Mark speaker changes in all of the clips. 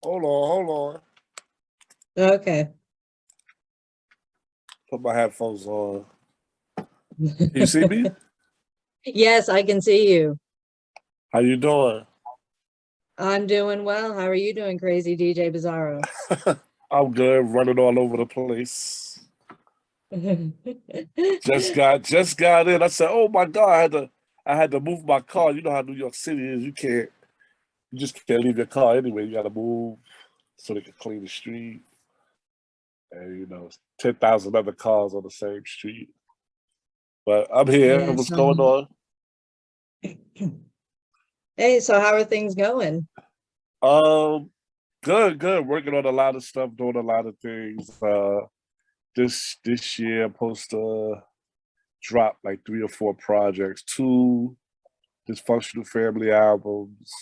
Speaker 1: Hold on.
Speaker 2: Okay.
Speaker 1: Put my headphones on. Can you see me?
Speaker 2: Yes, I can see you.
Speaker 1: How you doing?
Speaker 2: I'm doing well. How are you doing, crazy DJ Bazarro?
Speaker 1: I'm good, running all over the place. Just got in. I said, "Oh my God, I had to move my car. You know how New York City is. You just can't leave your car anyway. You gotta move so they can clean the street. And 10,000 other cars on the same street. But I'm here.
Speaker 2: Yeah,
Speaker 1: What's
Speaker 2: so
Speaker 1: going on?
Speaker 2: hey, so how are things going?
Speaker 1: Um, good. Working on a lot of stuff, doing a lot of things. This year I'm supposed to drop like 3 or 4 projects, 2 dysfunctional family albums,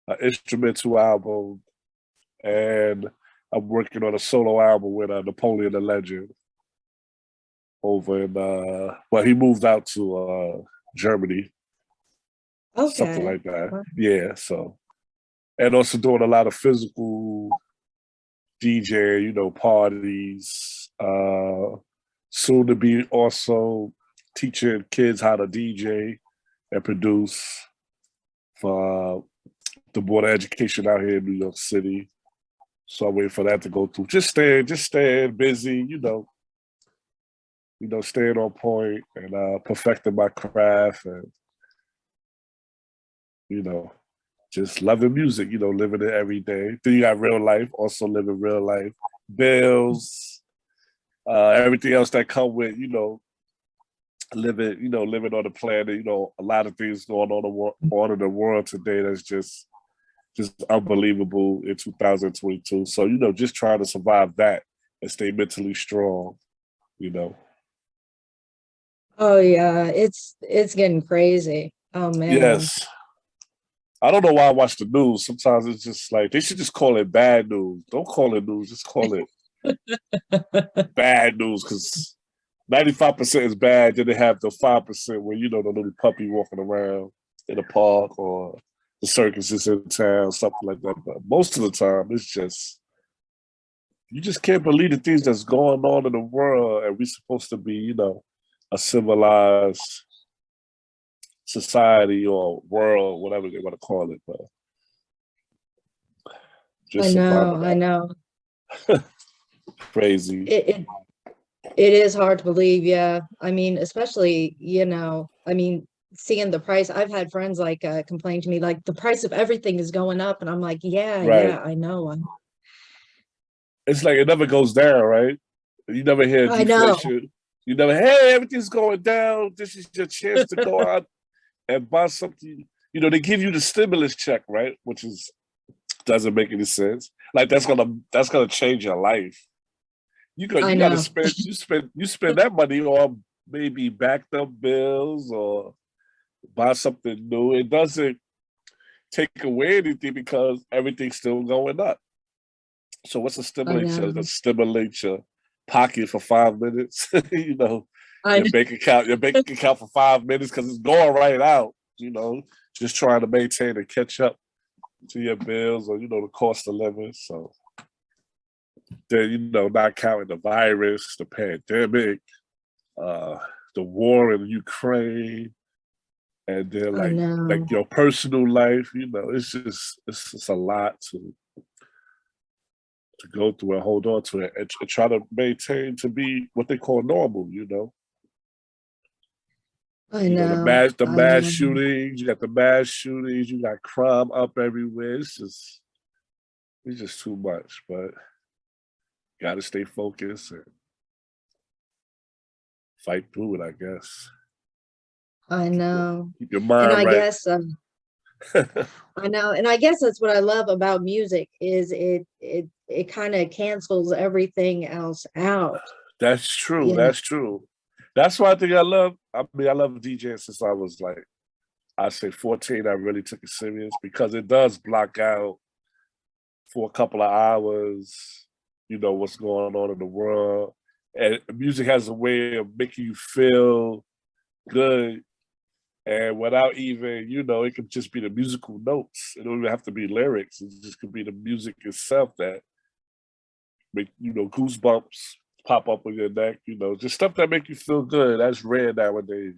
Speaker 1: an instrumental album, and I'm working on a solo album with Napoleon the Legend over in well, he moved out to Germany, something
Speaker 2: Okay.
Speaker 1: like that. Yeah, so and also doing a lot of physical DJ, parties. Soon to be also teaching kids how to DJ and produce for the Board of Education out here in New York City. So I'm waiting for that to go through. Just staying busy, staying on point and perfecting my craft and you know, just loving music, living it every day. Then you got real life, also living real life. Bills, everything else that come with, living on the planet, a lot of things going on in the world today that's just unbelievable in 2022. So, just trying to survive that and stay mentally strong, you know.
Speaker 2: Oh yeah, it's getting crazy. Oh man.
Speaker 1: Yes. I don't know why I watch the news. Sometimes it's just like they should just call it bad news. Don't call it news, just call it bad news because 95% is bad. Then they have the 5% where the little puppy walking around in the park or the circus is in town, something like that. But most of the time, it's just you just can't believe the things that's going on in the world, and we're supposed to be, a civilized society or world, whatever they want to call it. But
Speaker 2: I
Speaker 1: just
Speaker 2: know,
Speaker 1: surviving
Speaker 2: I know.
Speaker 1: that crazy.
Speaker 2: It it is hard to believe, yeah. I mean, especially, I mean, seeing the price. I've had friends like complain to me like the price of everything is going up, and I'm like, yeah,
Speaker 1: Right.
Speaker 2: yeah, I know.
Speaker 1: It's like it never goes down, right? You never hear
Speaker 2: I know.
Speaker 1: deflation. You never, hey, everything's going down. This is your chance to go out and buy something. They give you the stimulus check, right? Which is doesn't make any sense. Like that's gonna change your life.
Speaker 2: I
Speaker 1: You gotta
Speaker 2: know.
Speaker 1: spend that money on maybe backed up bills or buy something new. It doesn't take away anything because everything's still going up. So what's a
Speaker 2: I
Speaker 1: stimulate
Speaker 2: know.
Speaker 1: that stimulate your pocket for 5 minutes?
Speaker 2: I
Speaker 1: Your
Speaker 2: know.
Speaker 1: bank account for 5 minutes because it's going right out. Just trying to maintain and catch up to your bills or the cost of living. So then not counting the virus, the pandemic, uh, the war in Ukraine, and then
Speaker 2: I
Speaker 1: like
Speaker 2: know.
Speaker 1: your personal life. It's just a lot to go through and hold on to it and try to maintain to be what they call normal.
Speaker 2: I
Speaker 1: The
Speaker 2: know. I
Speaker 1: mass
Speaker 2: know.
Speaker 1: shootings. You got the mass shootings. You got crime up everywhere. It's just too much. But got to stay focused and fight through it. I guess.
Speaker 2: I
Speaker 1: Keep your,
Speaker 2: know.
Speaker 1: keep your
Speaker 2: And
Speaker 1: mind
Speaker 2: I
Speaker 1: right.
Speaker 2: guess I know. And I guess that's what I love about music is it kind of cancels everything else out.
Speaker 1: That's true.
Speaker 2: You know.
Speaker 1: That's true. That's why I think I love. I mean, I love DJing since I was like, I say 14. I really took it serious because it does block out for a couple of hours. What's going on in the world, and music has a way of making you feel good And without even, it could just be the musical notes. It don't even have to be lyrics. It just could be the music itself that make, goosebumps pop up on your neck, just stuff that make you feel good. That's rare nowadays.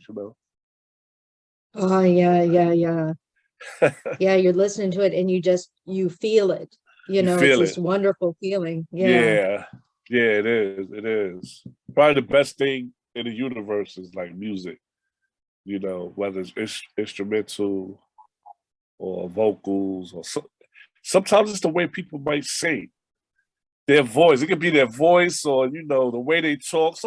Speaker 2: Oh yeah, yeah, yeah. Yeah, you're listening to it and you feel it.
Speaker 1: You
Speaker 2: It's
Speaker 1: feel
Speaker 2: this
Speaker 1: it.
Speaker 2: wonderful feeling. Yeah.
Speaker 1: Yeah. Yeah, it is. It is. Probably the best thing in the universe is like music, whether it's instrumental or vocals or sometimes it's the way people might sing. Their voice. It could be their voice or, the way they talk.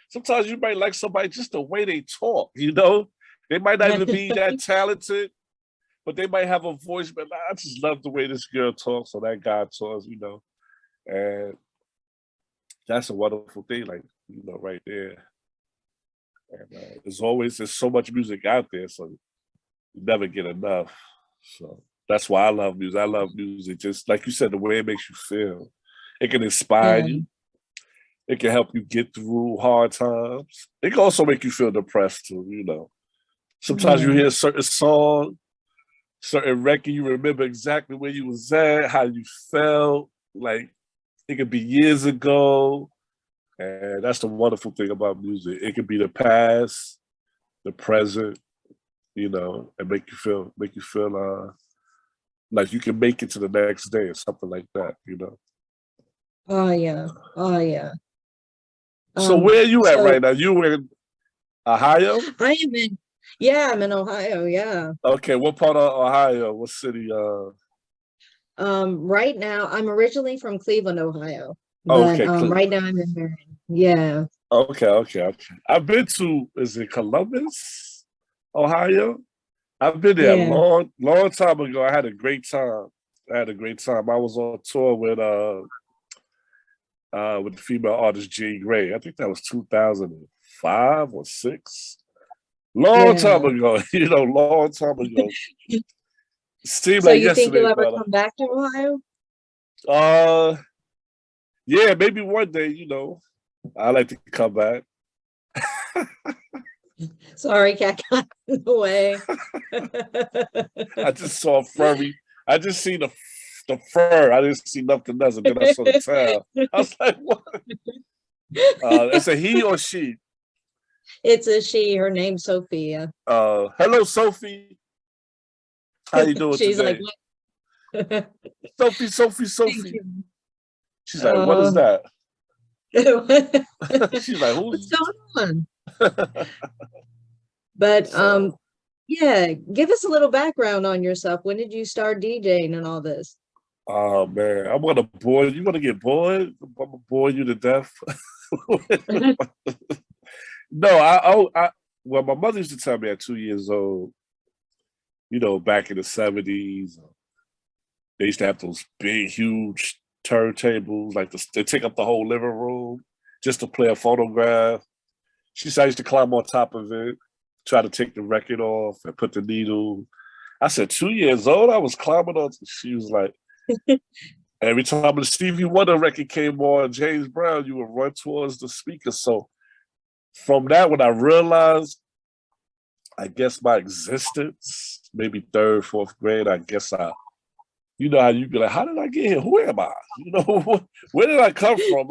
Speaker 1: Sometimes you might like somebody just the way they talk. They might not even be that talented, but they might have a voice, but I just love the way this girl talks or that guy talks. And that's a wonderful thing, like, right there. And there's so much music out there, so you never get enough. So that's why I love music. I love music, just like you said, the way it makes you feel. It can inspire
Speaker 2: Yeah.
Speaker 1: you. It can help you get through hard times. It can also make you feel depressed too. Sometimes you
Speaker 2: Yeah.
Speaker 1: hear a certain song, certain record, you remember exactly where you was at, how you felt. Like it could be years ago. And that's the wonderful thing about music. It could be the past, the present, and make you feel like you can make it to the next day or something like that.
Speaker 2: Oh yeah. Oh yeah.
Speaker 1: So where are you at
Speaker 2: So
Speaker 1: right now? You in Ohio?
Speaker 2: I am in, yeah, I'm in Ohio, yeah.
Speaker 1: Okay, what part of Ohio? What city?
Speaker 2: Right now I'm originally from Cleveland, Ohio, but
Speaker 1: Okay,
Speaker 2: right now I'm in Marion. Yeah.
Speaker 1: okay. I've been to, is it Columbus, Ohio? I've been there a
Speaker 2: Yeah.
Speaker 1: long time ago. I had a great time. I was on tour with the female artist Jean Grey. I think that was 2005 or six. Long time
Speaker 2: Yeah.
Speaker 1: ago, long time ago. Seemed
Speaker 2: So
Speaker 1: like
Speaker 2: you think you'll
Speaker 1: yesterday,
Speaker 2: ever
Speaker 1: but
Speaker 2: come back to Ohio?
Speaker 1: uh, yeah, maybe one day. I like to come back.
Speaker 2: Sorry, cat got in the way.
Speaker 1: I just saw a furry. I just seen the fur. I didn't see nothing else, and then I saw the tail. I was like, "What?" It's a he or she.
Speaker 2: It's a she. Her name's Sophia.
Speaker 1: Hello, Sophie. How you doing
Speaker 2: She's like,
Speaker 1: today?
Speaker 2: what?
Speaker 1: Sophie, Sophie,
Speaker 2: Thank
Speaker 1: Sophie.
Speaker 2: you.
Speaker 1: She's like, what is
Speaker 2: Uh,
Speaker 1: that?
Speaker 2: what's
Speaker 1: She's like, who?
Speaker 2: going on? But
Speaker 1: So,
Speaker 2: yeah, give us a little background on yourself. When did you start DJing and all this?
Speaker 1: oh man, I'm gonna bore you. Want to get bored? I'm gonna bore you to death. No, well, my mother used to tell me at 2 years old, back in the 70s, they used to have those big, huge turntables, like they take up the whole living room just to play a phonograph. She said I used to climb on top of it, try to take the record off and put the needle. I said, 2 years old, I was climbing on. She was like, every time the Stevie Wonder record came on, James Brown, you would run towards the speaker. So from that, when I realized, I guess my existence, maybe third, fourth grade, I guess you know how you be like, how did I get here? Who am I? Where did I come from?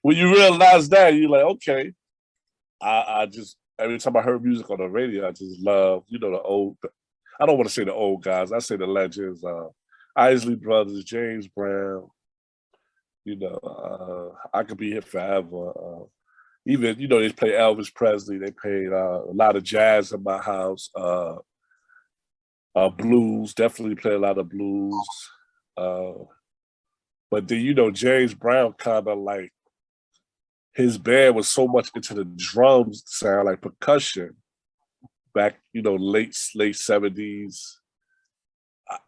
Speaker 1: When you realize that, you're like, okay. I just, every time I heard music on the radio, I just love, the old, I don't want to say the old guys, I say the legends, Isley Brothers, James Brown, I could be here forever. Even, they play Elvis Presley, they played a lot of jazz in my house, blues, definitely play a lot of blues. Uh, but then, James Brown kind of like, his band was so much into the drums sound, like percussion, back, late 70s.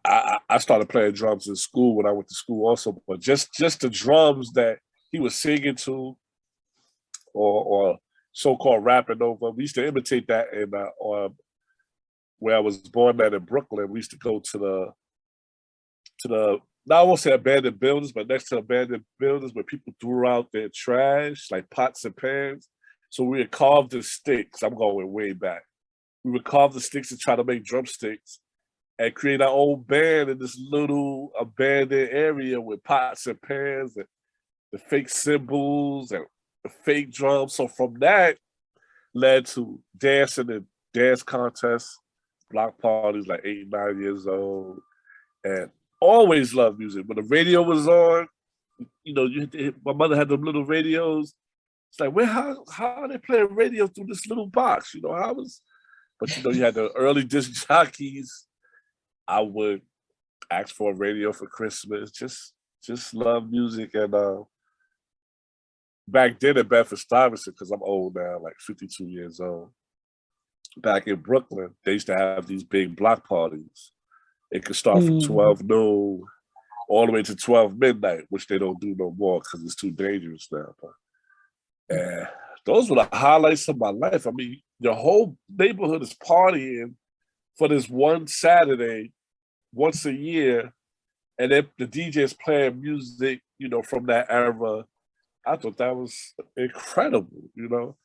Speaker 1: I started playing drums in school when I went to school also, but just the drums that he was singing to or so-called rapping over, we used to imitate that in where I was born at in Brooklyn. We used to go to the now I won't say abandoned buildings, but next to abandoned buildings where people threw out their trash, like pots and pans. So we had carved the sticks. I'm going way back. we would carve the sticks and try to make drumsticks and create our own band in this little abandoned area with pots and pans and the fake cymbals and the fake drums. So from that led to dancing and dance contests, block parties like 8, 9 years old, and always loved music. When the radio was on, you know, my mother had them little radios. It's like, how are they playing radio through this little box? You know, but you know, you had the early disc jockeys. I would ask for a radio for Christmas. Just love music. And back then in Bedford-Stuyvesant, because I'm old now, like 52 years old. Back in Brooklyn, they used to have these big block parties. It could start from 12 noon all the way to 12 midnight, which they don't do no more because it's too dangerous now. And those were the highlights of my life. I mean, the whole neighborhood is partying for this one Saturday, once a year, and then the DJs playing music, you know, from that era. I thought that was incredible, you know.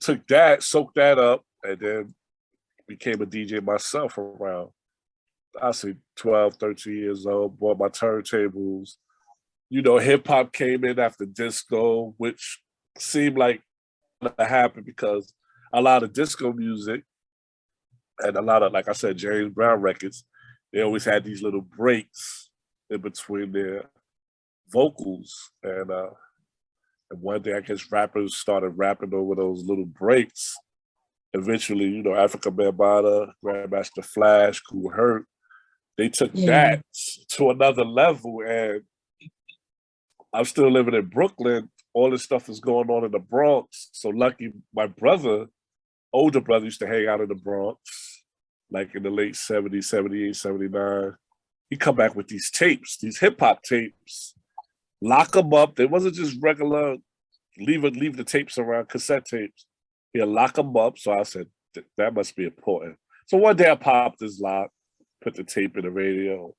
Speaker 1: Took that, soaked that up, and then became a DJ myself around, I say 12, 13 years old, bought my turntables. You know, hip hop came in after disco, which seemed like to happen because a lot of disco music and a lot of, like I said, James Brown records, they always had these little breaks in between their vocals. And one day, I guess rappers started rapping over those little breaks. Eventually, you know, Africa Bambaataa, Grandmaster Flash, Kool Herc, they took that to another level. And I'm still living in Brooklyn. All this stuff is going on in the Bronx. So lucky my brother, older brother, used to hang out in the Bronx, like in the late 70s, 78, 79. He come back with these tapes, these hip hop tapes, lock them up. They wasn't just regular, leave the tapes around, cassette tapes. He'll lock them up. So I said, that must be important. So one day I popped this lock, put the tape in the radio,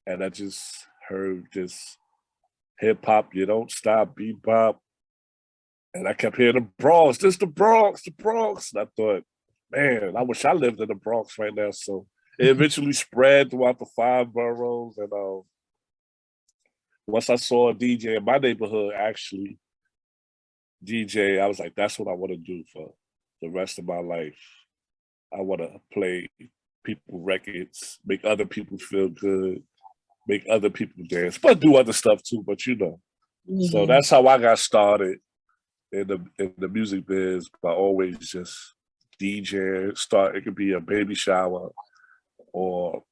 Speaker 1: and I just heard this hip hop, you don't stop, bebop. And I kept hearing the Bronx, this the Bronx, the Bronx. And I thought, man, I wish I lived in the Bronx right now. So it eventually spread throughout the 5 boroughs. And once I saw a DJ in my neighborhood actually DJ, I was like, that's what I want to do for the rest of my life. I want to play people records, make other people feel good, make other people dance, but do other stuff too, but you know. So that's how I got started in the music biz, by always just DJing. It could be a baby shower or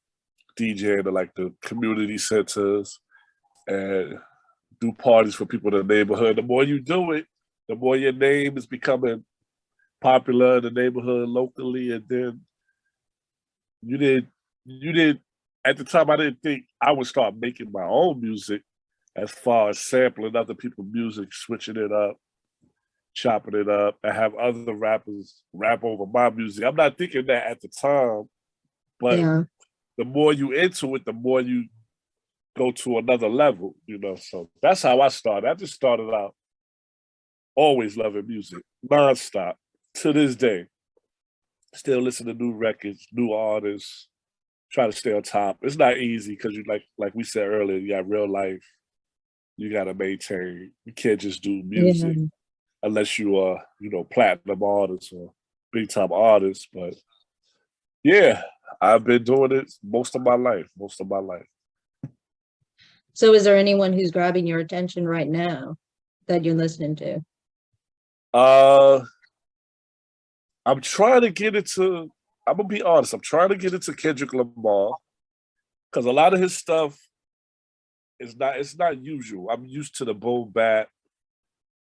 Speaker 1: DJing to like the community centers and do parties for people in the neighborhood. The more you do it, the more your name is becoming popular in the neighborhood locally. And then you did at the time, I didn't think I would start making my own music as far as sampling other people's music, switching it up, chopping it up, and have other rappers rap over my music. I'm not thinking that at the time, but the more you into it, the more you go to another level, you know. So that's how I started. I just started out always loving music, nonstop, to this day. Still listen to new records, new artists, try to stay on top. It's not easy because you like we said earlier, you got real life. You got to maintain. You can't just do music unless you are, you know, platinum artists or big time artists. But yeah, I've been doing it most of my life.
Speaker 2: So is there anyone who's grabbing your attention right now that you're listening to?
Speaker 1: I'm trying to get into, I'm gonna be honest, I'm trying to get into Kendrick Lamar because a lot of his stuff it's not usual. I'm used to the boom bap,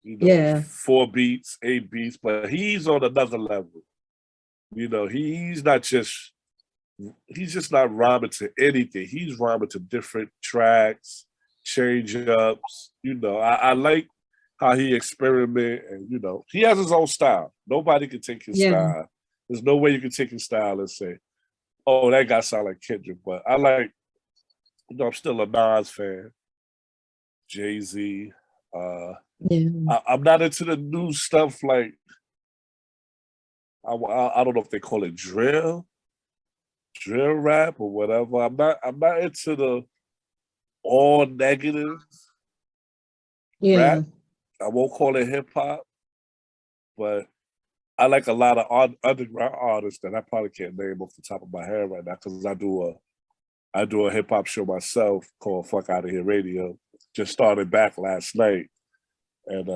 Speaker 1: you know, 4 beats, 8 beats, but he's on another level. You know, he's just not rhyming to anything. He's rhyming to different tracks, change ups. You know, I like how he experiment, and you know, he has his own style. Nobody can take his style. There's no way you can take his style and say, "Oh, that guy sound like Kendrick." But I like, you know, I'm still a Nas fan, Jay-Z. I'm not into the new stuff like I don't know if they call it drill rap or whatever. I'm not into the all negative
Speaker 2: Yeah.
Speaker 1: rap. I won't call it hip hop, but I like a lot of underground artists that I probably can't name off the top of my head right now because I do a hip hop show myself called Fuck Out of Here Radio. Just started back last night, and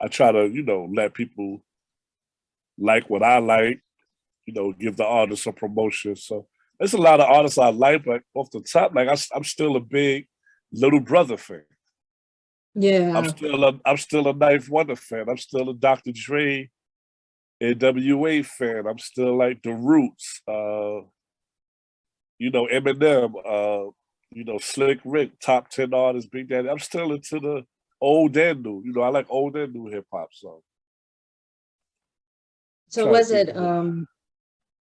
Speaker 1: I try to let people like what I like. Give the artists a promotion. So there's a lot of artists I like, but off the top, like I'm still a big Little Brother fan.
Speaker 2: Yeah.
Speaker 1: I'm still a Knife Wonder fan. I'm still a Dr. Dre NWA fan. I'm still like the Roots. Eminem. Slick Rick, top 10 artists, Big Daddy. I'm still into the old and new. I like old and new hip hop. So
Speaker 2: So
Speaker 1: trying to
Speaker 2: was
Speaker 1: think
Speaker 2: it
Speaker 1: of it.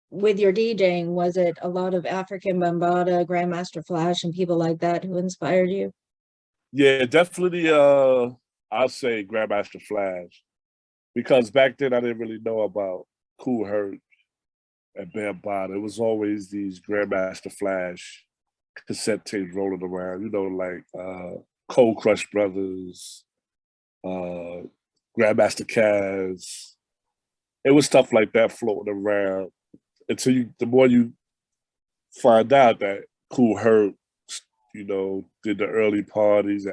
Speaker 2: with your DJing, was it a lot of African Bambaataa, Grandmaster Flash, and people like that who inspired you?
Speaker 1: Yeah, definitely. I'll say Grandmaster Flash because back then I didn't really know about Cool Herc and Bambaataa. It was always these Grandmaster Flash cassette tapes rolling around. Like Cold Crush Brothers, uh, Grandmaster Caz. It was stuff like that floating around until the more you find out that Cool Herc, did the early parties.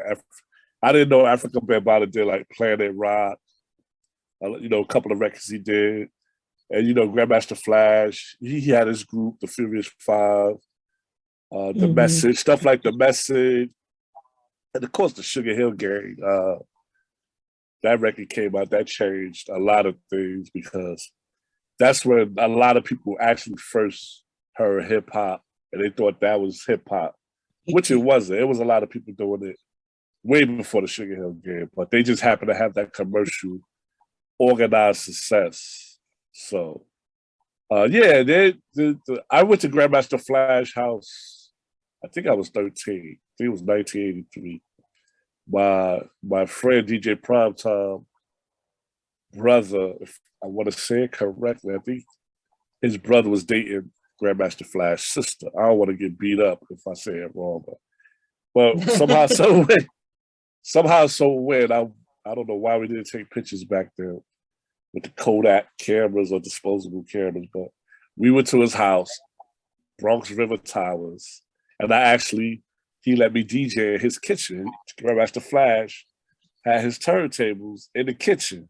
Speaker 1: I didn't know Africa Bambaataa did like Planet Rock, a couple of records he did. And, Grandmaster Flash, he had his group, the Furious Five, The
Speaker 2: Hmm.
Speaker 1: Message, stuff like The Message. And of course, the Sugar Hill Gang. That record came out, that changed a lot of things because that's when a lot of people actually first heard hip hop and they thought that was hip hop, which it wasn't. It was a lot of people doing it way before the Sugar Hill Gang, but they just happened to have that commercial organized success. So, yeah, I went to Grandmaster Flash house. I think I was 13. I think it was 1983. My friend DJ Primetime brother, if I want to say it correctly, I think his brother was dating Grandmaster Flash's sister. I don't want to get beat up if I say it wrong, but somehow so weird. I don't know why we didn't take pictures back then with the Kodak cameras or disposable cameras, but we went to his house, Bronx River Towers, and he let me DJ in his kitchen. Grandmaster Flash had his turntables in the kitchen,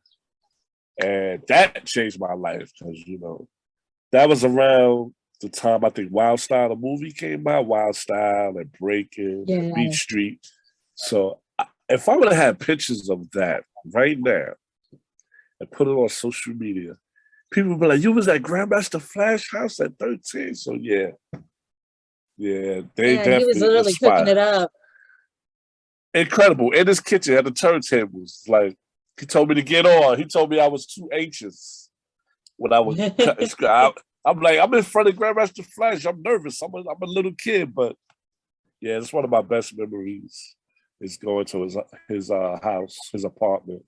Speaker 1: and that changed my life because that was around the time I think Wild Style, the movie came out, Wild Style and Breaking and
Speaker 2: Yeah.
Speaker 1: Beat Street. So if I would have had pictures of that right now and put it on social media, people would be like, "You was at Grandmaster Flash house at 13." So yeah, they
Speaker 2: Yeah, he was
Speaker 1: definitely
Speaker 2: literally cooking
Speaker 1: inspired.
Speaker 2: it up.
Speaker 1: Incredible in his kitchen at the turntables. Like he told me to get on. He told me I was too anxious when I was cutting. I'm like, I'm in front of Grandmaster Flash. I'm nervous. I'm a little kid, but yeah, it's one of my best memories. Is going to his house, his apartment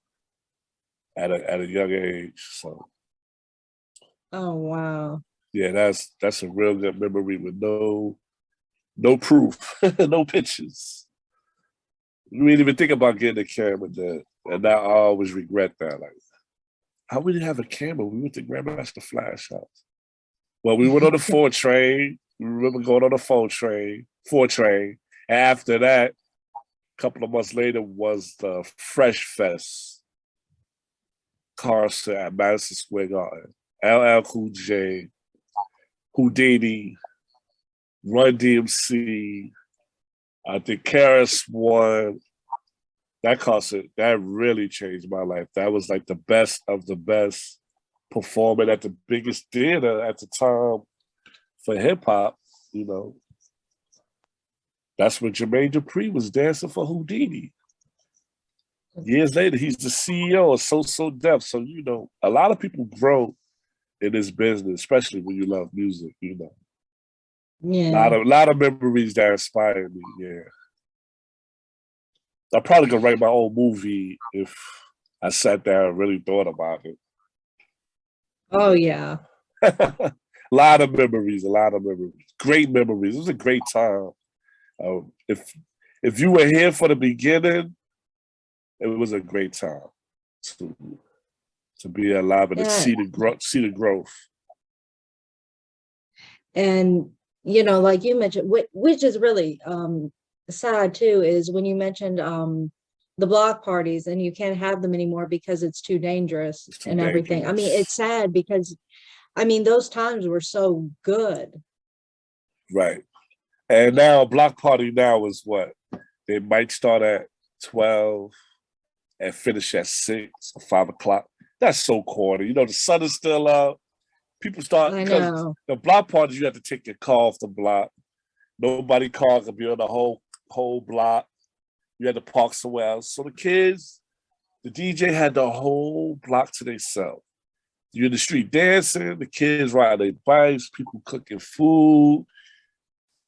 Speaker 1: at a young age. So
Speaker 2: Oh, wow.
Speaker 1: yeah, that's a real good memory with no proof, no pictures. We didn't even think about getting a camera then, and now I always regret that. Like, how we didn't have a camera? We went to Grandmaster Flash house. Well, we went on the 4 train. We remember going on the 4 train. And after that, a couple of months later was the Fresh Fest concert at Madison Square Garden. LL Cool J, Houdini, Run DMC, I think Karis won. That concert, that really changed my life. That was like the best of the best performing at the biggest theater at the time for hip hop. You know, that's when Jermaine Dupri was dancing for Houdini. Years later, he's the CEO of So Def. So, a lot of people grow in this business, especially when you love music,
Speaker 2: Yeah.
Speaker 1: A lot of memories that inspired me, yeah. I probably could write my own movie if I sat there and really thought about it.
Speaker 2: Oh yeah.
Speaker 1: A lot of memories, a lot of memories. Great memories. It was a great time. If you were here for the beginning, it was a great time to to be alive and to
Speaker 2: Yeah.
Speaker 1: see the growth.
Speaker 2: And like you mentioned, which is really sad too, is when you mentioned the block parties, and you can't have them anymore because it's too dangerous
Speaker 1: It's too
Speaker 2: and everything. I mean, it's
Speaker 1: dangerous.
Speaker 2: sad because those times were so good.
Speaker 1: Right. And now a block party now is what? They might start at 12 and finish at 6 or 5 o'clock. That's so corny. The sun is still out. People start
Speaker 2: I
Speaker 1: because
Speaker 2: know.
Speaker 1: the block parties you have to take your car off the block. Nobody car can be on the whole block. You had to park somewhere else. So the DJ had the whole block to themselves. You're in the street dancing, the kids riding their bikes, people cooking food.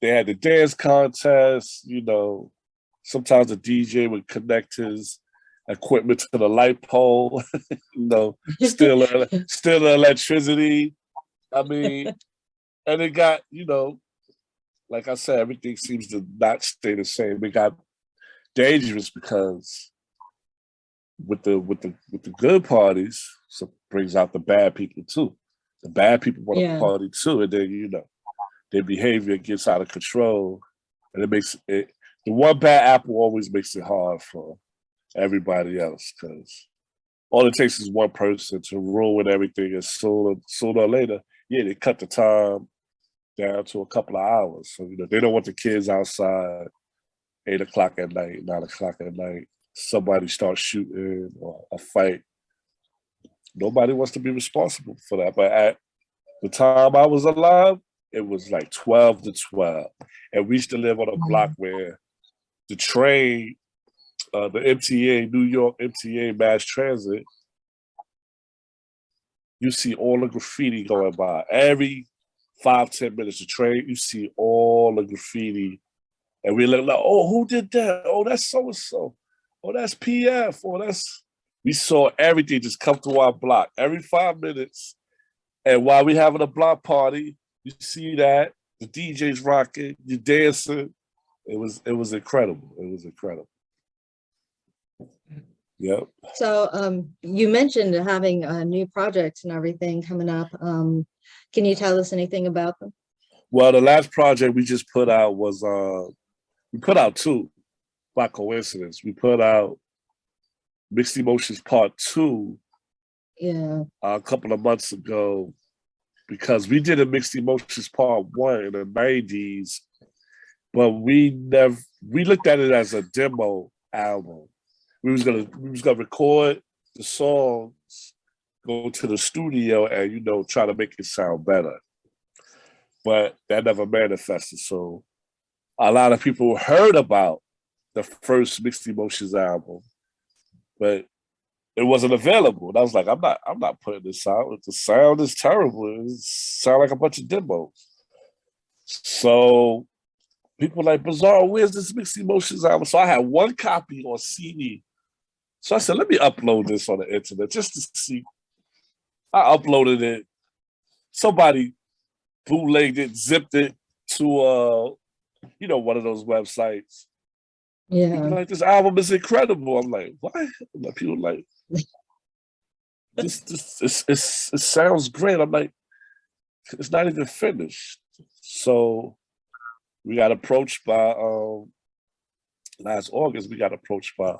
Speaker 1: They had the dance contest. Sometimes the DJ would connect his equipment to the light pole. Still the electricity. I mean, and it got, like I said, everything seems to not stay the same. It got dangerous because with the good parties, so brings out the bad people too. The bad people want to
Speaker 2: Yeah.
Speaker 1: party too, and then their behavior gets out of control, and it makes it. The one bad apple always makes it hard for everybody else because all it takes is one person to ruin everything, and sooner or later, they cut the time down to a couple of hours. So they don't want the kids outside 8 o'clock at night, 9 o'clock at night. Somebody starts shooting or a fight. Nobody wants to be responsible for that. But at the time I was alive, it was like 12 to 12. And we used to live on a block where the train, the MTA, New York MTA mass transit, you see all the graffiti going by. Every 5-10 minutes, the train, you see all the graffiti. And we look like, oh, who did that? Oh, that's so-and-so. Oh, that's PF. We saw everything just come through our block every 5 minutes. And while we having a block party, you see that the DJ's rocking, you dancing. It was incredible. It was incredible. Yep.
Speaker 2: So you mentioned having new projects and everything coming up. Can you tell us anything about them?
Speaker 1: Well, the last project we just put out was we put out two by coincidence. We put out Mixed Emotions Part 2 a couple of months ago because we did a Mixed Emotions Part 1 in the 90s, but we looked at it as a demo album. We was gonna record the songs, go to the studio and try to make it sound better. But that never manifested. So a lot of people heard about the first Mixed Emotions album, but it wasn't available. And I was like, I'm not putting this out. The sound is terrible. It sounds like a bunch of demos. So people were like, Bazarro, where's this Mixed Emotions album? So I had one copy on CD. So I said, let me upload this on the internet just to see. I uploaded it. Somebody bootlegged it, zipped it to one of those websites.
Speaker 2: Yeah.
Speaker 1: People like, this album is incredible. I'm like, what? People like, it sounds great. I'm like, it's not even finished. So we got approached by last August. We got approached by,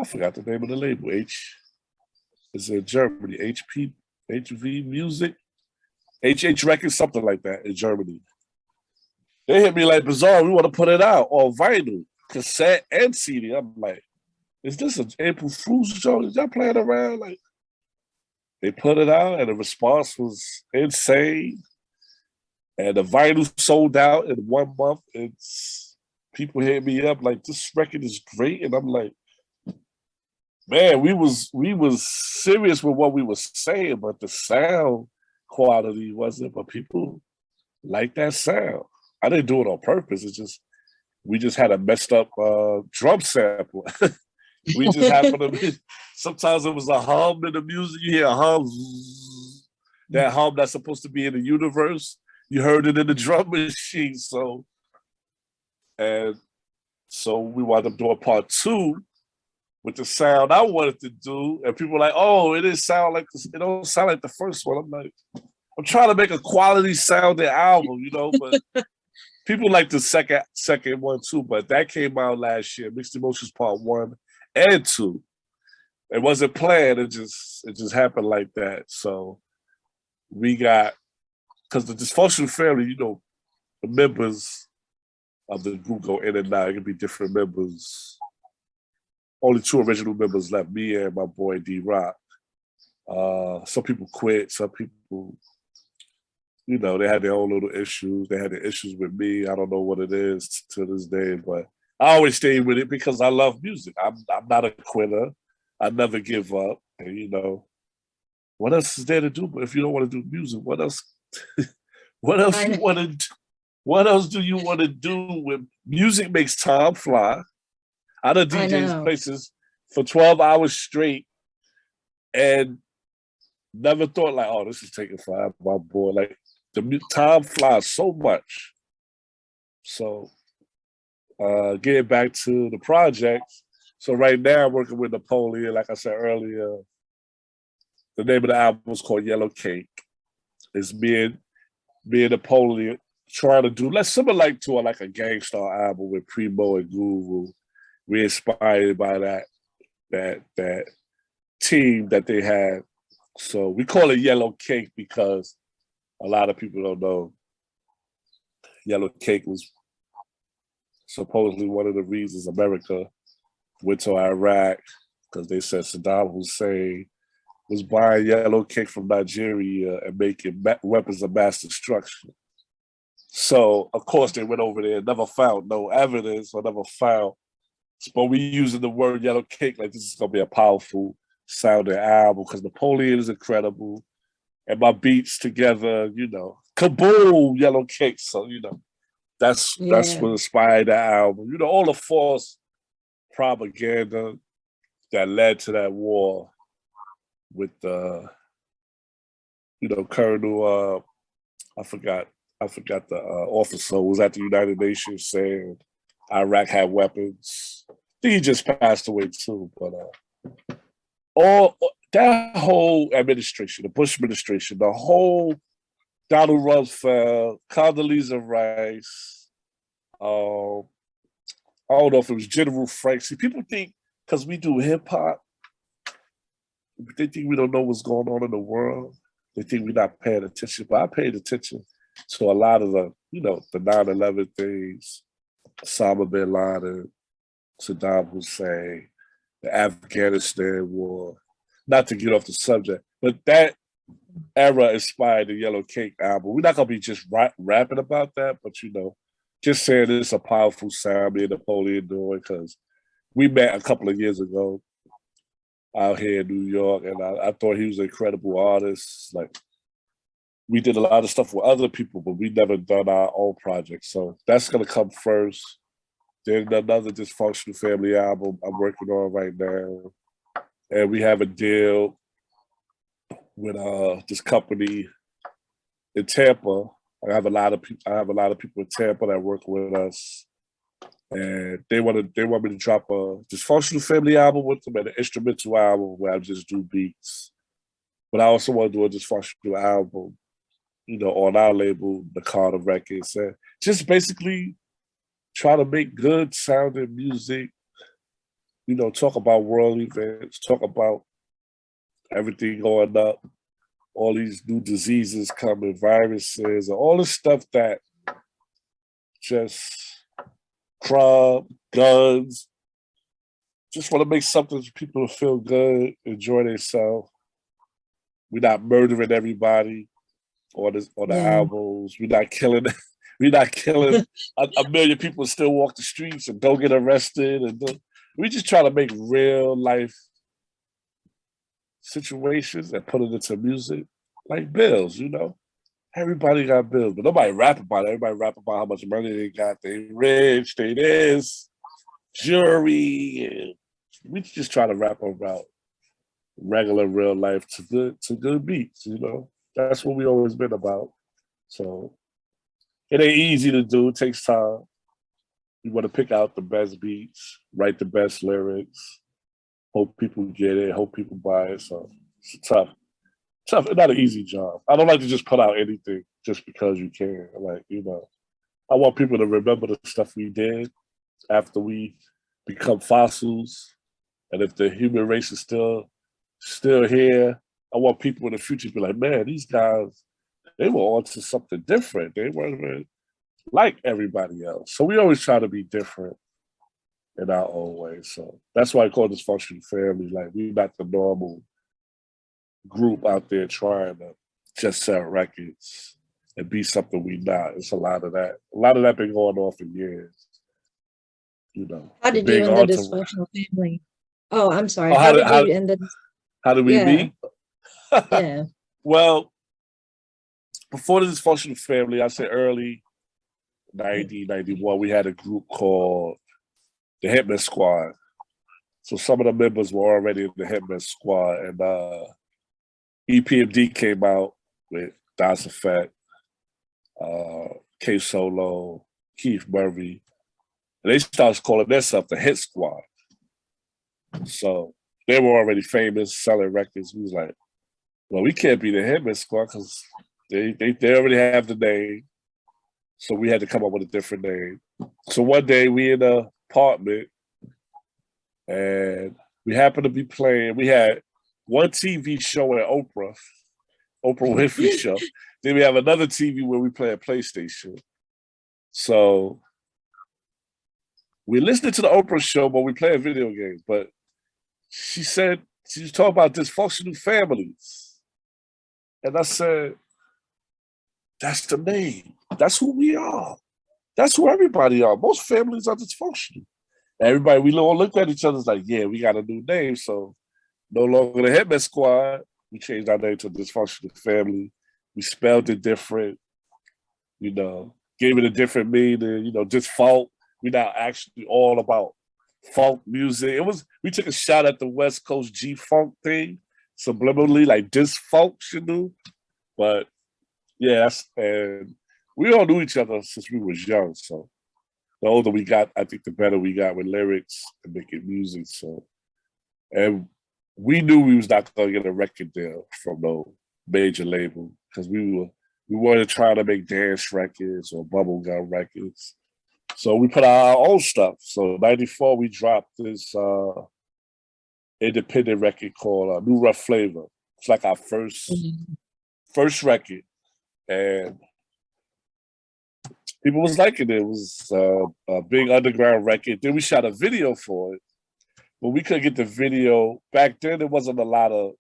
Speaker 1: I forgot the name of the label. It's in Germany. HV Music, HH Records, something like that in Germany. They hit me like, Bazarro, we want to put it out on vinyl, cassette, and CD. I'm like, is this an April Fool's joke? Is y'all playing around? Like, they put it out, and the response was insane. And the vinyl sold out in 1 month. People hit me up like, this record is great, and I'm like, man, we was serious with what we were saying, but the sound quality wasn't. But people like that sound. I didn't do it on purpose. We just had a messed up drum sample. We just happened to be. Sometimes it was a hum in the music. You hear a hum, that hum that's supposed to be in the universe, you heard it in the drum machine. And so we wound up doing part 2 with the sound I wanted to do, and people were like, "Oh, it didn't sound like this. It don't sound like the first one." I'm like, I'm trying to make a quality sounding album, but people like the second one too. But that came out last year, Mixed Emotions Part 1 and 2. It wasn't planned. It just happened like that. So we got, because the dysfunctional family, the members of the group go in and out. It could be different members. Only 2 original members left, me and my boy D-Rock. Some people quit. Some people, they had their own little issues. They had the issues with me. I don't know what it is to this day, but I always stay with it because I love music. I'm not a quitter. I never give up. And what else is there to do? But if you don't want to do music, what else? What else you want to do? What else do you want to do? When music makes time fly. I done DJs places for 12 hours straight and never thought like, oh, this is taking forever, my boy. Like, the time flies so much. So getting back to the project. So right now I'm working with Napoleon. Like I said earlier, the name of the album is called Yellow Cake. It's me and Napoleon trying to do, let's similar to like a Gangstar album with Primo and Guru. We're inspired by that team that they had. So we call it Yellow Cake because a lot of people don't know Yellow Cake was supposedly one of the reasons America went to Iraq, because they said Saddam Hussein was buying yellow cake from Nigeria and making weapons of mass destruction. So, of course, they went over there, never found no evidence or never found. But we using the word yellow cake like this is going to be a powerful sounding album because Napoleon is incredible. And my beats together, kaboom, yellow cake. So, that's what inspired that album. All the false propaganda that led to that war with Colonel, I forgot the officer who was at the United Nations saying Iraq had weapons. I think he just passed away too, but all that whole administration, the Bush administration, the whole Donald Rumsfeld, Condoleezza Rice, I don't know if it was General Frank. See, people think because we do hip hop, they think we don't know what's going on in the world. They think we're not paying attention, but I paid attention to a lot of the 9/11 things, Osama bin Laden, Saddam Hussein, the Afghanistan war. Not to get off the subject, but that era inspired the Yellow Cake album. We're not gonna be just rapping about that, but just saying it's a powerful sound me and Napoleon doing, because we met a couple of years ago out here in New York, and I thought he was an incredible artist. Like, we did a lot of stuff with other people, but we never done our own project. So that's gonna come first. Then another Dysfunctional Family album I'm working on right now. And we have a deal with this company in Tampa. I have a lot of people in Tampa that work with us, and they want me to drop a Dysfunctional Family album with them and an instrumental album where I just do beats. But I also want to do a Dysfunctional album, on our label, the Carter Records, and just basically try to make good sounding music. Talk about world events, talk about everything going up, all these new diseases coming, viruses, and all the stuff that just crime, guns. Just want to make something for people to feel good, enjoy themselves. We're not murdering everybody on the albums. We're not killing. We're not killing a million people still walk the streets and don't get arrested. We just try to make real life situations and put it into music, like bills. Everybody got bills, but nobody rap about it. Everybody rap about how much money they got. They rich, they this, jury. And we just try to rap about regular real life to good beats. That's what we always been about. So it ain't easy to do. It takes time. You want to pick out the best beats, write the best lyrics, hope people get it, hope people buy it. So it's tough. Tough. It's not an easy job. I don't like to just put out anything just because you can. Like, I want people to remember the stuff we did after we become fossils. And if the human race is still here, I want people in the future to be like, man, these guys, they were on to something different. They weren't like everybody else. So we always try to be different in our own way. So that's why I call this functional family. Like, we're not the normal group out there trying to just sell records and be something we not. It's a lot of that. A lot of that been going on for years.
Speaker 2: How did you end the dysfunctional family? Oh, I'm sorry. How did you end the?
Speaker 1: How did we meet?
Speaker 2: Yeah.
Speaker 1: Well, before the dysfunctional family, I said early 90, 91, we had a group called the Hitman Squad. So some of the members were already in the Hitman Squad, and EPMD came out with Das Effect, K Solo, Keith Murray. And they started calling themselves the Hit Squad. So they were already famous, selling records. We was like, well, we can't be the Hitman Squad because they already have the name. So we had to come up with a different name. So one day we in an apartment and we happened to be playing. We had one TV show at Oprah Winfrey Show. Then we have another TV where we play a PlayStation. So we listened to the Oprah show, but we playing video games. But she said, she was talking about dysfunctional families. And I said, that's the name. That's who we are. That's who everybody are. Most families are dysfunctional. Everybody, we all looked at each other like, yeah, we got a new name. So no longer the Hitman Squad. We changed our name to Dysfunctional Family. We spelled it different, gave it a different meaning, just folk. We're not actually all about folk music. We took a shot at the West Coast G-Funk thing, subliminally, like dysfunctional. But yeah, and we all knew each other since we was young. So the older we got, I think the better we got with lyrics and making music. So, and we knew we was not going to get a record deal from no major label because we weren't trying to make dance records or bubblegum records. So we put out our own stuff. So 94, we dropped this independent record called New Rough Flavor. It's like our first record. And people was liking it. It was a big underground record. Then we shot a video for it. But we couldn't get the video. Back then, there wasn't a lot of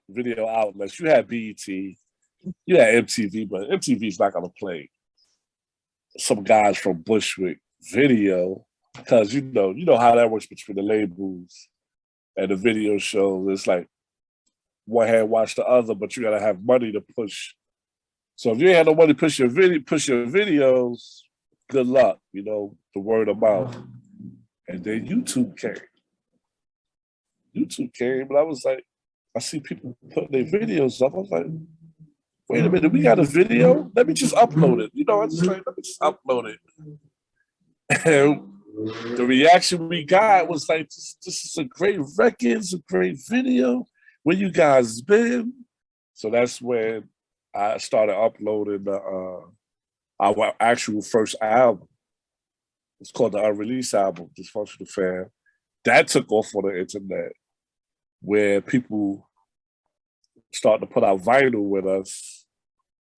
Speaker 1: video outlets. You had BET, you had MTV, but MTV's not going to play some guys from Bushwick video because you know how that works between the labels and the video shows. It's like one hand watch the other, but you got to have money to push. So if you ain't had no money to push your videos, good luck, the word of mouth. And then YouTube came, but I was like, I see people putting their videos up. I was like, wait a minute, we got a video? Let me just upload it. I just like, let me just upload it. And the reaction we got was like, this is a great record, it's a great video. Where you guys been? So that's when I started uploading our actual first album. It's called the Unreleased Album, Dysfunctional Fam. That took off on the internet where people started to put out vinyl with us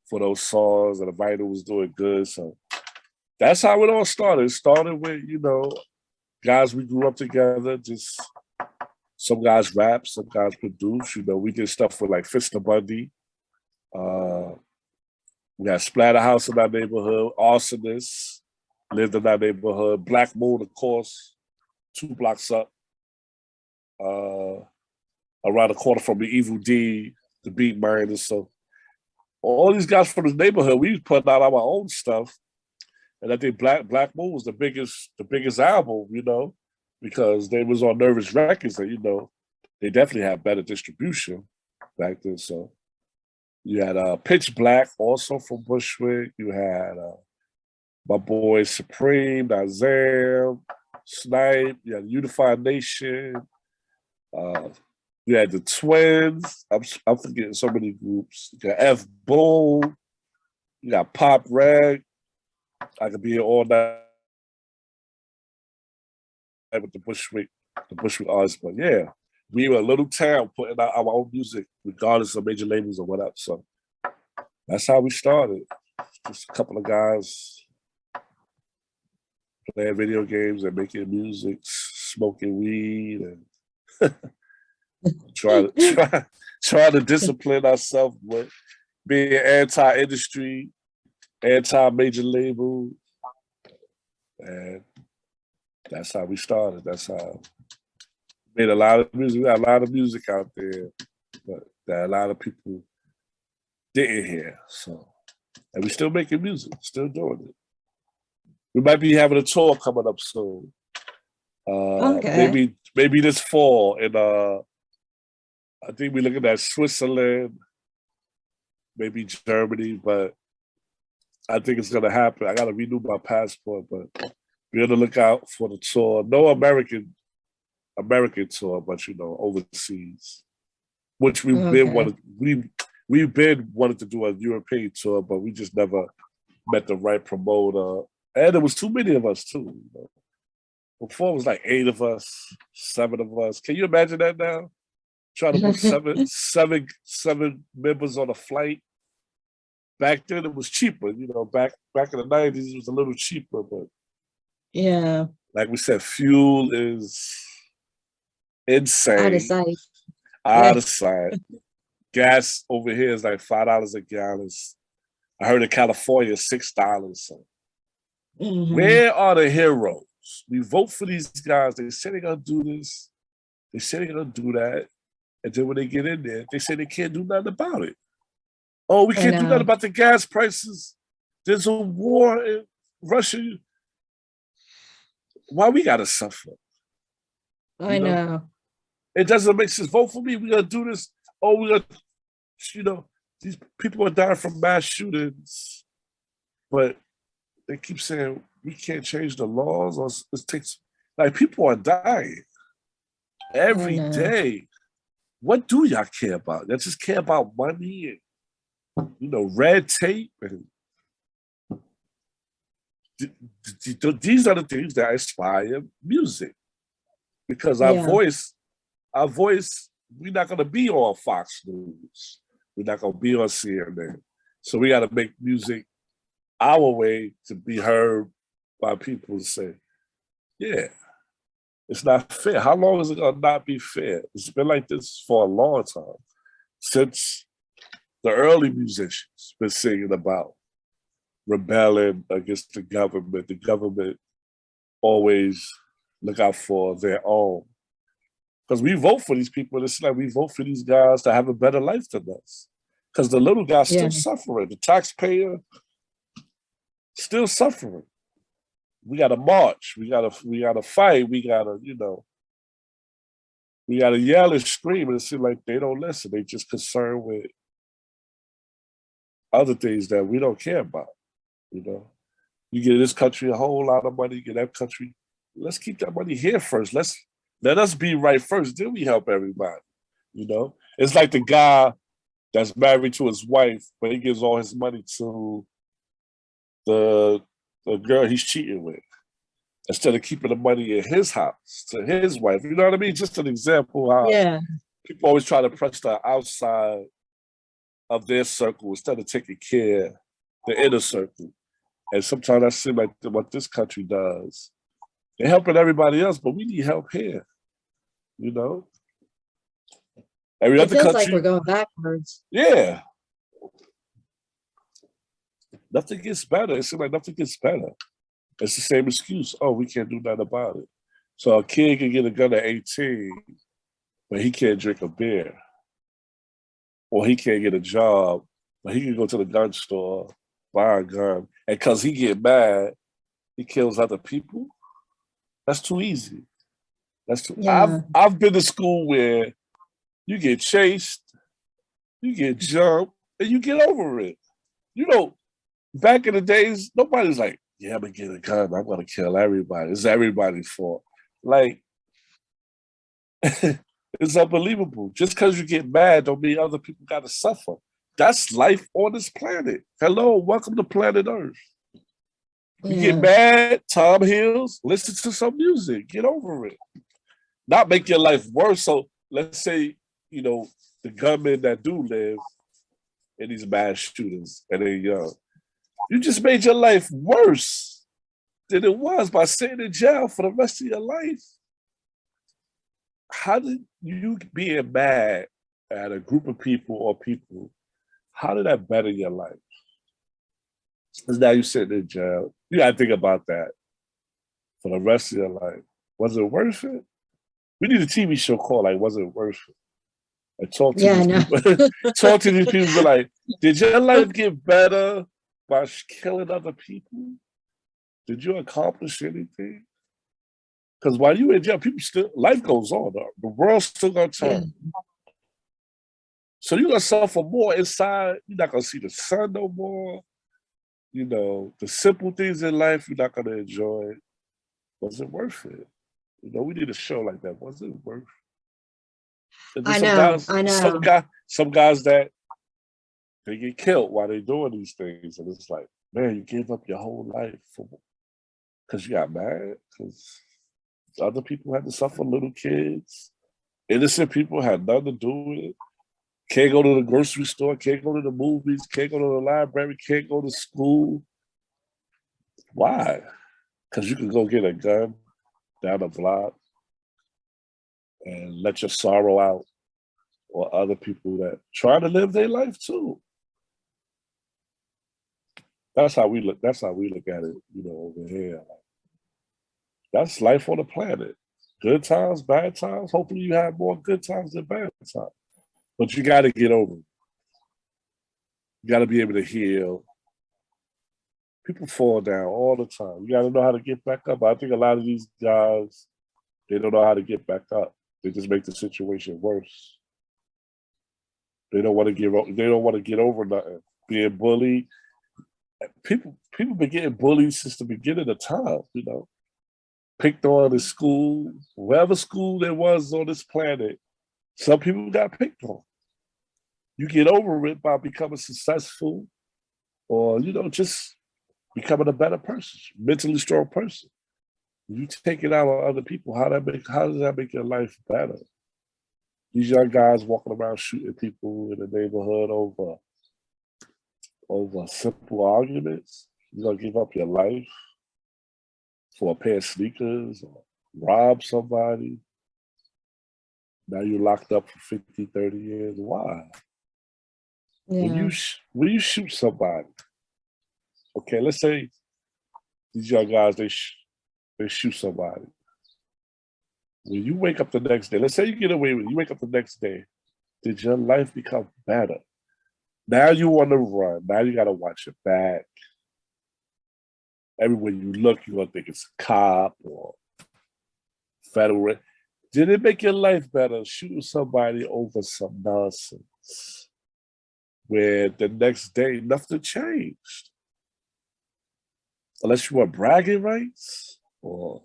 Speaker 1: for those songs, and the vinyl was doing good. So that's how it all started. It started with, guys we grew up together, just some guys rap, some guys produce. We did stuff with like Fister Bundy. We had Splatterhouse in our neighborhood, Arsonists lived in our neighborhood, Black Moon, of course, 2 blocks up. Around the corner from the Evil D, the Beat Miners. So all these guys from the neighborhood, we was putting out our own stuff. And I think Black Moon was the biggest album, because they was on Nervous Records and, they definitely had better distribution back then. So You had Pitch Black, also from Bushwick. You had my boy Supreme, Nazam, Snipe. You had Unified Nation. Uh, you had the Twins. I'm forgetting so many groups. You got F Bull. You got Pop Rag. I could be here all night with the Bushwick artists. But yeah, we were a little town putting out our own music, regardless of major labels or whatever. So that's how we started. Just a couple of guys playing video games and making music, smoking weed, and trying to discipline ourselves with being anti-industry, anti-major label, and that's how we started. That's how we made a lot of music. We got a lot of music out there, but that a lot of people didn't hear. So, and we still making music, still doing it. We might be having a tour coming up soon.
Speaker 2: Okay.
Speaker 1: Maybe this fall, and I think we're looking at Switzerland, maybe Germany, but I think it's gonna happen. I gotta renew my passport, but be on the lookout for the tour. No American tour, but overseas. Which
Speaker 2: Okay.
Speaker 1: we've been wanting to do a European tour, but we just never met the right promoter. And there was too many of us too. Before it was like 8 of us, 7 of us. Can you imagine that now? Trying to book seven members on a flight. Back then it was cheaper, back in the 90s it was a little cheaper, but
Speaker 2: Yeah.
Speaker 1: like we said, fuel is
Speaker 2: Out of
Speaker 1: insane,
Speaker 2: sight.
Speaker 1: out
Speaker 2: Yeah.
Speaker 1: of sight. Gas over here is like $5 a gallon. I heard in California $6. So where are the heroes? We vote for these guys. They say they're gonna do this. They say they're gonna do that. And then when they get in there, they say they can't do nothing about it. Oh, we
Speaker 2: I
Speaker 1: can't do nothing
Speaker 2: know.
Speaker 1: about the gas prices. There's a war in Russia. Why we gotta suffer?
Speaker 2: I know.
Speaker 1: It doesn't make sense. Vote for me. We gotta do this. Oh, we got, these people are dying from mass shootings, but they keep saying we can't change the laws, or it takes, like, people are dying
Speaker 2: I
Speaker 1: every
Speaker 2: know.
Speaker 1: day. What do y'all care about? Y'all just care about money and red tape, and these are the things that inspire music, because
Speaker 2: Yeah.
Speaker 1: our voice, we're not gonna be on Fox News. We're not gonna be on CNN. So we gotta make music our way to be heard by people to say, yeah, it's not fair. How long is it gonna not be fair? It's been like this for a long time. Since the early musicians been singing about rebelling against the government. The government always look out for their own. Because we vote for these people. It's like we vote for these guys to have a better life than us. Because the little guy's
Speaker 2: Yeah.
Speaker 1: still suffering. The taxpayer still suffering. We gotta march. We gotta fight. We gotta yell and scream, and it seems like they don't listen. They just concerned with other things that we don't care about. You get this country a whole lot of money, you get that country. Let's keep that money here first. Let us be right first. Then we help everybody. It's like the guy that's married to his wife, but he gives all his money to the girl he's cheating with, instead of keeping the money in his house to his wife. You know what I mean? Just an example how
Speaker 2: Yeah.
Speaker 1: people always try to press the outside of their circle instead of taking care of the inner circle. And sometimes I seems like what this country does. They're helping everybody else, but we need help here. Every
Speaker 2: It
Speaker 1: other
Speaker 2: feels like we're
Speaker 1: country,
Speaker 2: going backwards.
Speaker 1: yeah, nothing gets better. It seems like nothing gets better. It's the same excuse. Oh, we can't do nothing about it. So a kid can get a gun at 18, but he can't drink a beer. Or he can't get a job, but he can go to the gun store, buy a gun. And because he get mad, he kills other people. That's too easy.
Speaker 2: Yeah.
Speaker 1: I've been to school where you get chased, you get jumped, and you get over it. You know, back in the days, nobody's like, yeah, I'm gonna get a gun. I'm gonna kill everybody. It's everybody's fault. Like, it's unbelievable. Just because you get mad don't mean other people gotta suffer. That's life on this planet. Hello, welcome to planet Earth. You get mad, Tom Hills, listen to some music, get over it. Not make your life worse. So let's say, you know, the gunmen that do live in these mass shootings and they're young. You just made your life worse than it was by sitting in jail for the rest of your life. How did you being mad at a group of people or people, how did that better your life? Because now you're sitting in jail. You gotta think about that for the rest of your life. Was it worth it? We need a TV show called like, was it worth it? And talk to these people. Talk to these people. Be like, did your life get better by killing other people? Did you accomplish anything? Because while you in jail, people still life goes on. The world's still gonna turn. Yeah. So you're gonna suffer more inside. You're not gonna see the sun no more. You know, the simple things in life you're not gonna enjoy. Was it worth it? You know, we need a show like that. Was it worth it?
Speaker 2: I know.
Speaker 1: Some guys that they get killed while they're doing these things. And it's like, man, you gave up your whole life because you got mad, because other people had to suffer, little kids. Innocent people had nothing to do with it. Can't go to the grocery store, can't go to the movies, can't go to the library, can't go to school. Why? Because you can go get a gun down the block and let your sorrow out, or other people that try to live their life too. That's how we look. That's how we look at it, you know, over here. That's life on the planet. Good times, bad times. Hopefully you have more good times than bad times. But you got to get over it. You got to be able to heal. People fall down all the time. You got to know how to get back up. I think a lot of these guys, they don't know how to get back up. They just make the situation worse. They don't want to get over nothing. Being bullied. People been getting bullied since the beginning of time, you know. Picked on in school, whatever school there was on this planet, some people got picked on. You get over it by becoming successful, or, you know, just becoming a better person, mentally strong person. You take it out on other people, how does that make your life better? These young guys walking around shooting people in the neighborhood over simple arguments. You're gonna give up your life for a pair of sneakers or rob somebody. Now you're locked up for 50, 30 years. Why? Yeah. When you shoot somebody, okay, let's say these young guys, they shoot somebody. When you wake up the next day, let's say you get away with it, you wake up the next day, did your life become better? Now you want to run. Now you got to watch your back. Everywhere you look, you're going to think it's a cop or federal. Did it make your life better shooting somebody over some nonsense where the next day nothing changed? Unless you want bragging rights or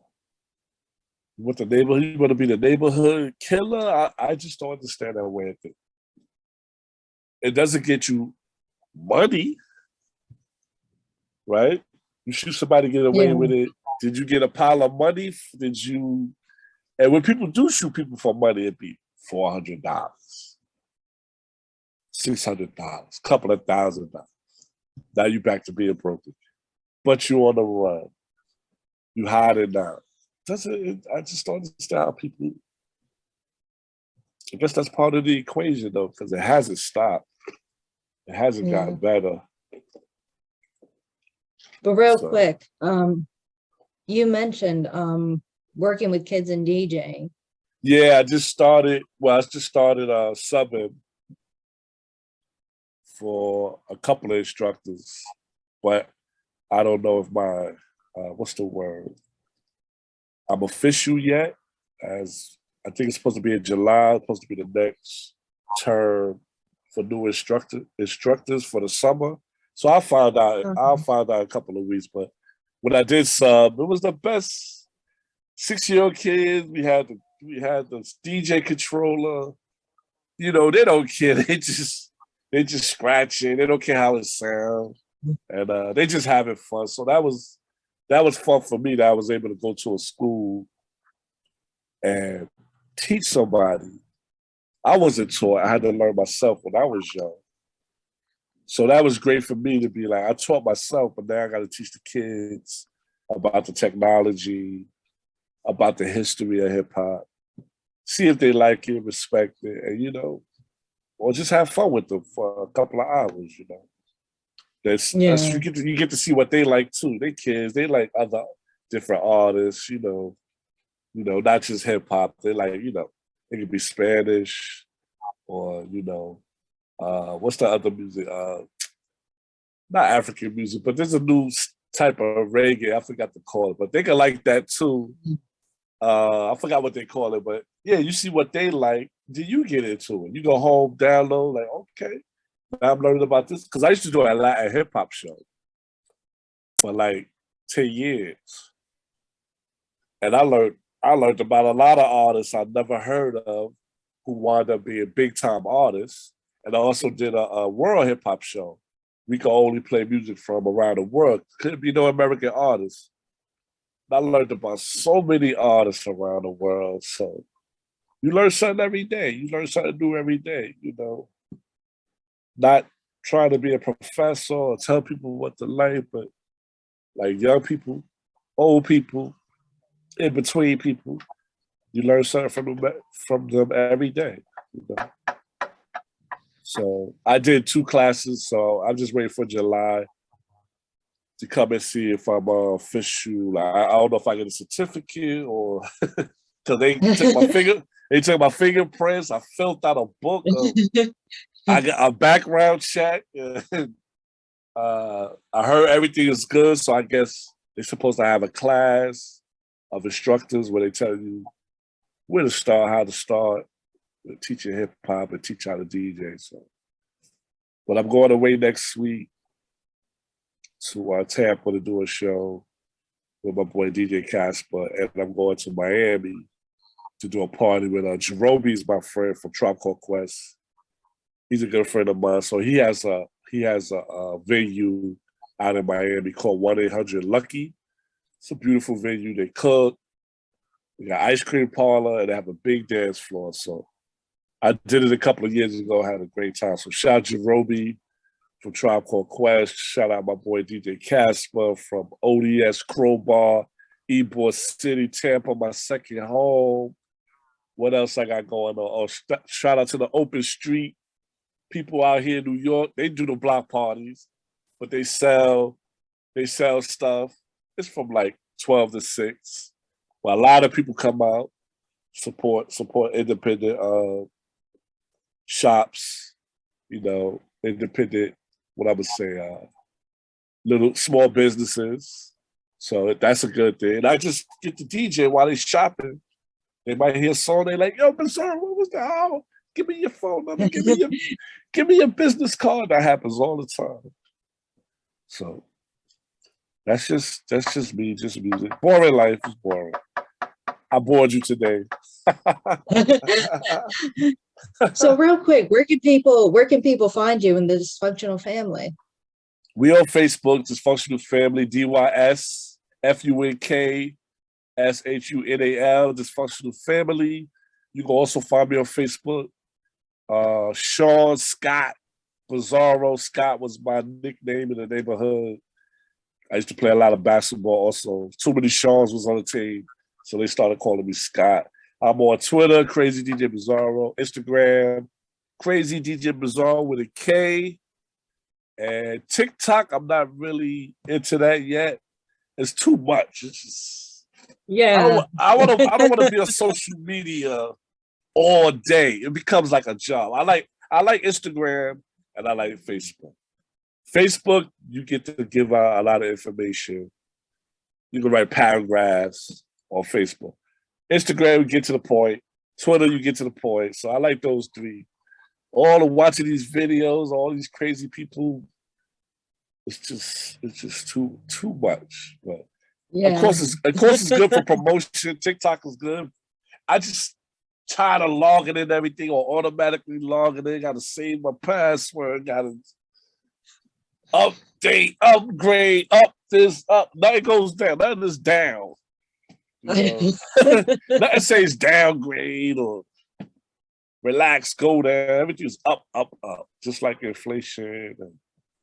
Speaker 1: you want to be the neighborhood killer? I just don't understand that way of thinking. It doesn't get you money, right? You shoot somebody, get away with it. Did you get a pile of money? And when people do shoot people for money, it'd be $400, $600, couple of $1,000. Now you back to being broken. But you're on the run. You hide it now. I just don't understand how people. I guess that's part of the equation, though, because it hasn't stopped. It hasn't gotten better.
Speaker 2: But real quick, you mentioned working with kids and DJing.
Speaker 1: Yeah, I just started subbing for a couple of instructors, but I don't know if my what's the word? I'm official yet, as I think it's supposed to be in July, it's supposed to be the next term for new instructors for the summer. So I'll find out. I'll find out in a couple of weeks. But when I did sub, it was the best. 6-year-old kids. We had the DJ controller. You know, they don't care. They just scratching. They don't care how it sounds, and they just having fun. So that was fun for me. That I was able to go to a school and teach somebody. I wasn't taught. I had to learn myself when I was young. So that was great for me to be like, I taught myself, but now I got to teach the kids about the technology, about the history of hip hop, see if they like it, respect it, and or just have fun with them for a couple of hours. That's you get to see what they like too. They kids, they like other different artists. Not just hip hop. They like it could be Spanish or what's the other music? Not African music, but there's a new type of reggae. I forgot to call it, but they can like that too. I forgot what they call it, but yeah, you see what they like. Then you get into it. You go home, download, like, okay, now I'm learning about this. Because I used to do a Latin hip hop show for like 10 years. And I learned about a lot of artists I never heard of who wound up being big time artists. And I also did a world hip hop show. We could only play music from around the world. Couldn't be no American artists. I learned about so many artists around the world. So you learn something every day. You learn something new every day, Not trying to be a professor or tell people what to like, but like young people, old people, in between people, you learn something from them every day. So I did 2 classes, so I'm just waiting for July to come and see if I'm official. I don't know if I get a certificate or because they took my fingerprints. I filled out a book. I got a background check. I heard everything is good, so I guess they're supposed to have a class of instructors where they tell you where to start, how to start, teaching hip hop and teach how to DJ. So, but I'm going away next week to Tampa to do a show with my boy DJ Casper, and I'm going to Miami to do a party with Jerome's my friend from Tribe Called Quest. He's a good friend of mine, so he has a venue out in Miami called 1-800-Lucky. It's a beautiful venue. They cook. They got ice cream parlor, and they have a big dance floor. So I did it a couple of years ago. Had a great time. So shout out Jerome from Tribe Called Quest. Shout out my boy DJ Casper from ODS Crowbar, Ybor City, Tampa, my second home. What else I got going on? Oh, shout out to the Open Street people out here in New York. They do the block parties, but they sell stuff. It's from like 12 to 6. Well, a lot of people come out, support independent shops, independent, what I would say, little small businesses. So that's a good thing. And I just get to DJ while they're shopping. They might hear a song, they're like, yo, Bazarro, what was that? Oh, give me your phone number, give me your business card. That happens all the time. So that's just me, just music. Boring life is boring. I bored you today.
Speaker 2: So real quick, where can people find you in the Dysfunctional Family?
Speaker 1: We on Facebook, Dysfunctional Family, DYSFUNKSHUNAL, Dysfunctional Family. You can also find me on Facebook. Sean Scott Bazarro. Scott was my nickname in the neighborhood. I used to play a lot of basketball also. Too many Seans was on the team, so they started calling me Scott. I'm on Twitter, Crazy DJ Bazarro. Instagram, Crazy DJ Bazarro with a K. And TikTok, I'm not really into that yet. It's too much. It's just,
Speaker 2: yeah.
Speaker 1: I don't want to be on social media all day. It becomes like a job. I like Instagram and I like Facebook. Facebook, you get to give out a lot of information. You can write paragraphs on Facebook. Instagram, you get to the point. Twitter, you get to the point. So I like those 3. all of watching these videos, all these crazy people. It's just too much. But
Speaker 2: Yeah.
Speaker 1: of course it's good for promotion. TikTok is good. I just tired of logging in everything or automatically logging in. Got to save my password. Got to update, upgrade, up this, up. Nothing goes down. Nothing is down. You know? Nothing says downgrade or relax, go down. Everything's up, up, up. Just like inflation and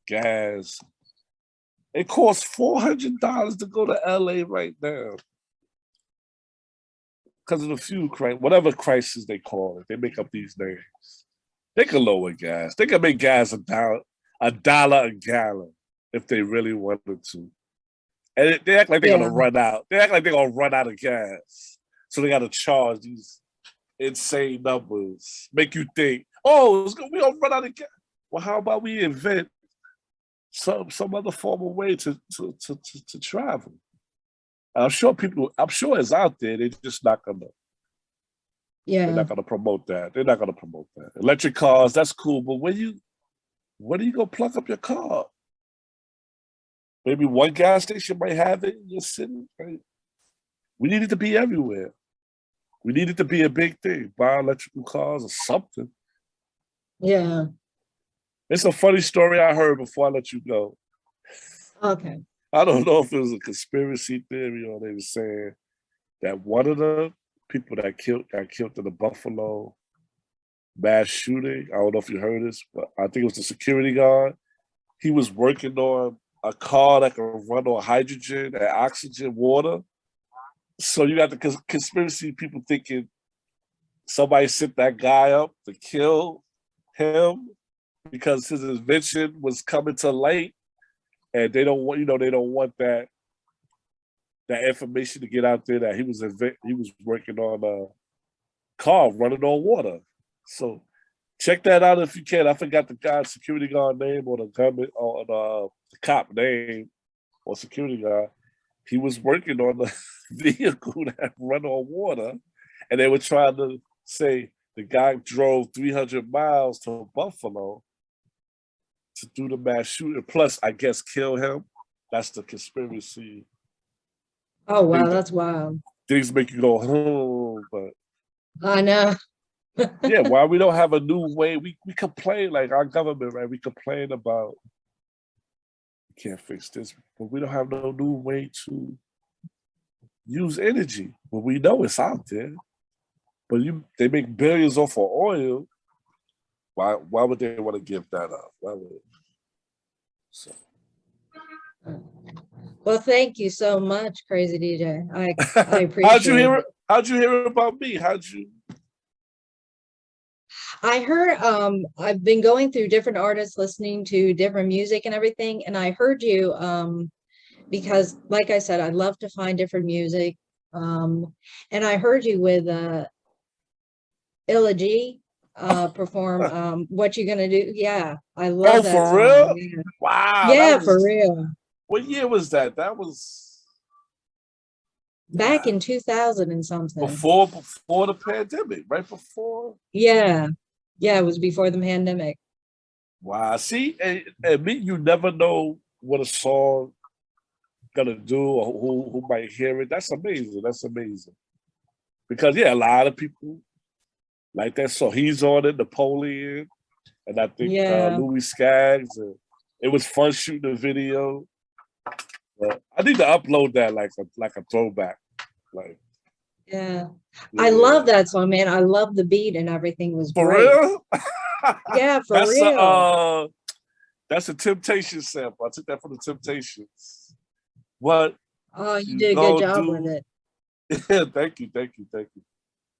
Speaker 1: gas. It costs $400 to go to LA right now because of the fuel crisis, whatever crisis they call it. They make up these names. They can lower gas. They can make gas $1 a gallon if they really wanted to. And they act like they're gonna run out. They act like they're gonna run out of gas. So they gotta charge these insane numbers. Make you think, oh, we gonna run out of gas. Well, how about we invent some other form of way to travel? I'm sure it's out there. They're just not gonna.
Speaker 2: Yeah.
Speaker 1: They're not gonna promote that. They're not gonna promote that. Electric cars, that's cool, but when are you gonna plug up your car? Maybe one gas station might have it in your city. Right? We need it to be everywhere. We need it to be a big thing. Buy electrical cars or something.
Speaker 2: Yeah.
Speaker 1: It's a funny story I heard before I let you go.
Speaker 2: Okay.
Speaker 1: I don't know if it was a conspiracy theory or they were saying that one of the people that got killed in the Buffalo mass shooting. I don't know if you heard this, but I think it was the security guard. He was working on a car that can run on hydrogen and oxygen water. So you got the conspiracy people thinking somebody set that guy up to kill him because his invention was coming to light, and they don't want that information to get out there that he was working on a car running on water. So check that out if you can. I forgot the guy's security guard name or the government or the cop name or security guard. He was working on the vehicle that run on water, and they were trying to say the guy drove 300 miles to Buffalo to do the mass shooting. Plus, I guess kill him. That's the conspiracy.
Speaker 2: Oh wow, that's wild.
Speaker 1: Things make you go, oh, but
Speaker 2: I know.
Speaker 1: yeah, why we don't have a new way? We complain like our government, right? We complain about we can't fix this, but we don't have no new way to use energy. But we know it's out there. But they make billions off of oil. Why would they want to give that up? Why would it? So.
Speaker 2: Well, thank you so much, Crazy DJ. I appreciate it.
Speaker 1: How'd you hear about me?
Speaker 2: I heard I've been going through different artists, listening to different music and everything, and I heard you because like I said, I love to find different music. And I heard you with Illegy perform What You Gonna Do. Yeah, I love that
Speaker 1: for
Speaker 2: song.
Speaker 1: real?
Speaker 2: Yeah.
Speaker 1: Wow.
Speaker 2: Yeah, for real.
Speaker 1: What year was that? That was
Speaker 2: back in 2000 and something.
Speaker 1: Before the pandemic, right before?
Speaker 2: Yeah. Yeah, it was before the pandemic.
Speaker 1: Wow. See, and me, you never know what a song gonna do or who might hear it. That's amazing. That's amazing. Because yeah, a lot of people like that song. He's on it, Napoleon, and I think Louis Skaggs. And it was fun shooting the video. But I need to upload that like a throwback. Like
Speaker 2: yeah. I love that song, man. I love the beat and everything was
Speaker 1: for
Speaker 2: great.
Speaker 1: real.
Speaker 2: Yeah, for real.
Speaker 1: That's a Temptation sample. I took that from the Temptations. What?
Speaker 2: Oh, you did a good job with it.
Speaker 1: Yeah, thank you.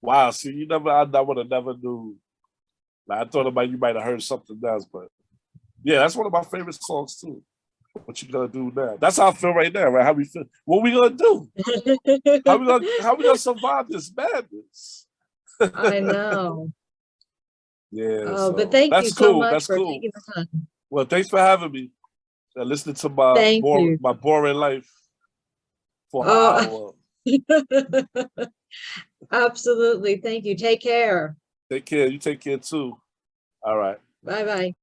Speaker 1: Wow, see, I would have never knew. Like, I thought you might have heard something else, but yeah, that's one of my favorite songs too. What you gonna do now? That's how I feel right now, right? How we feel? What we gonna do? How we gonna survive this madness?
Speaker 2: I know.
Speaker 1: Yeah.
Speaker 2: Oh, but thank you so much for taking the time.
Speaker 1: Well, thanks for having me. Listening to my boring life for an hour.
Speaker 2: Absolutely. Thank you. Take care.
Speaker 1: Take care. You take care too. All right.
Speaker 2: Bye bye.